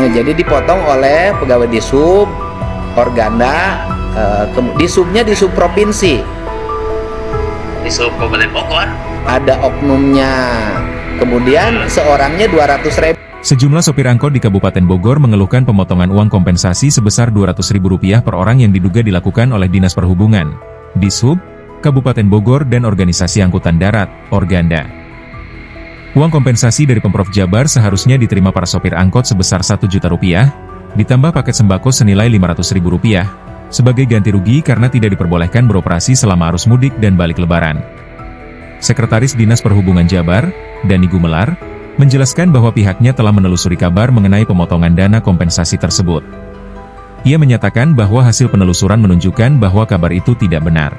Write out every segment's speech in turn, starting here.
Jadi dipotong oleh pegawai Disub, Organda, Disubnya Disub provinsi. Disub Kabupaten Bogor. Ada oknumnya. Kemudian seorangnya 200.000. Sejumlah sopir angkot di Kabupaten Bogor mengeluhkan pemotongan uang kompensasi sebesar Rp200.000 per orang yang diduga dilakukan oleh Dinas Perhubungan, Dishub, Kabupaten Bogor dan Organisasi Angkutan Darat, Organda. Uang kompensasi dari Pemprov Jabar seharusnya diterima para sopir angkot sebesar Rp1 juta, ditambah paket sembako senilai Rp500.000, sebagai ganti rugi karena tidak diperbolehkan beroperasi selama arus mudik dan balik lebaran. Sekretaris Dinas Perhubungan Jabar, Dani Gumelar, menjelaskan bahwa pihaknya telah menelusuri kabar mengenai pemotongan dana kompensasi tersebut. Ia menyatakan bahwa hasil penelusuran menunjukkan bahwa kabar itu tidak benar.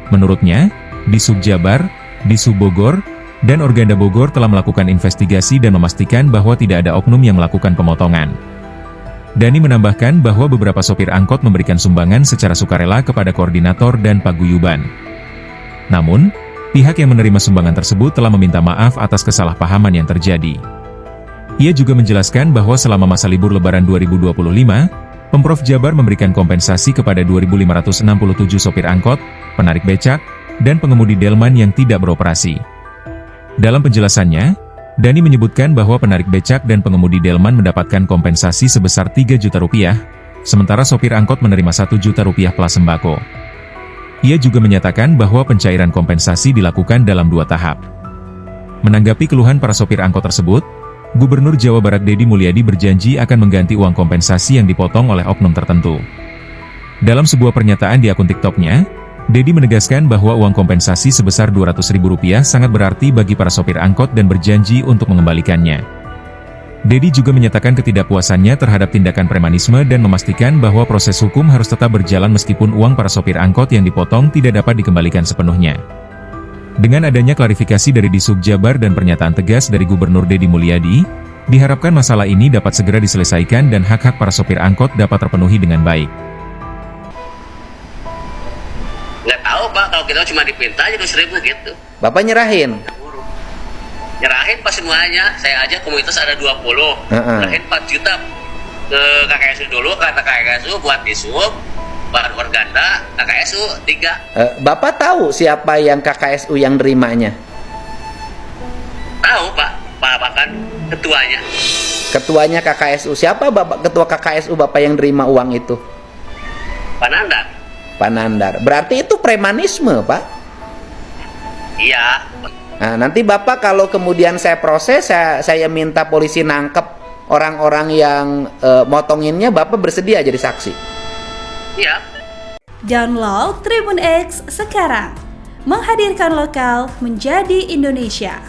Menurutnya, Disub Jabar, Disub Bogor, dan Organda Bogor telah melakukan investigasi dan memastikan bahwa tidak ada oknum yang melakukan pemotongan. Dani menambahkan bahwa beberapa sopir angkot memberikan sumbangan secara sukarela kepada koordinator dan paguyuban. Namun, pihak yang menerima sumbangan tersebut telah meminta maaf atas kesalahpahaman yang terjadi. Ia juga menjelaskan bahwa selama masa libur Lebaran 2025, Pemprov Jabar memberikan kompensasi kepada 2.567 sopir angkot, penarik becak, dan pengemudi delman yang tidak beroperasi. Dalam penjelasannya, Dani menyebutkan bahwa penarik becak dan pengemudi delman mendapatkan kompensasi sebesar Rp3 juta, sementara sopir angkot menerima Rp1 juta plus sembako. Ia juga menyatakan bahwa pencairan kompensasi dilakukan dalam 2 tahap. Menanggapi keluhan para sopir angkot tersebut, Gubernur Jawa Barat Deddy Mulyadi berjanji akan mengganti uang kompensasi yang dipotong oleh oknum tertentu. Dalam sebuah pernyataan di akun TikTok-nya, Deddy menegaskan bahwa uang kompensasi sebesar Rp200.000 sangat berarti bagi para sopir angkot dan berjanji untuk mengembalikannya. Deddy juga menyatakan ketidakpuasannya terhadap tindakan premanisme dan memastikan bahwa proses hukum harus tetap berjalan meskipun uang para sopir angkot yang dipotong tidak dapat dikembalikan sepenuhnya. Dengan adanya klarifikasi dari Disub Jabar dan pernyataan tegas dari Gubernur Deddy Mulyadi, diharapkan masalah ini dapat segera diselesaikan dan hak-hak para sopir angkot dapat terpenuhi dengan baik. Nggak tahu Pak, kalau kita cuma dipinta aja 200.000 gitu. Bapak nyerahin? Nyerahin pas semuanya, saya aja komunitas ada 20, nyerahin 4 juta ke KKSU dulu, kata KKSU buat Disub, buat Organda, KKSU 3. Bapak tahu siapa yang KKSU yang nerimanya? Tahu Pak, bahkan ketuanya. Ketuanya KKSU, siapa Bapak ketua KKSU Bapak yang nerima uang itu? Pak Nandar. Pak Nandar, berarti itu premanisme Pak? Iya. Nah, nanti Bapak kalau kemudian saya proses, saya minta polisi nangkep orang-orang yang motonginnya, Bapak bersedia jadi saksi? Iya. Download Tribun X sekarang, menghadirkan lokal menjadi Indonesia.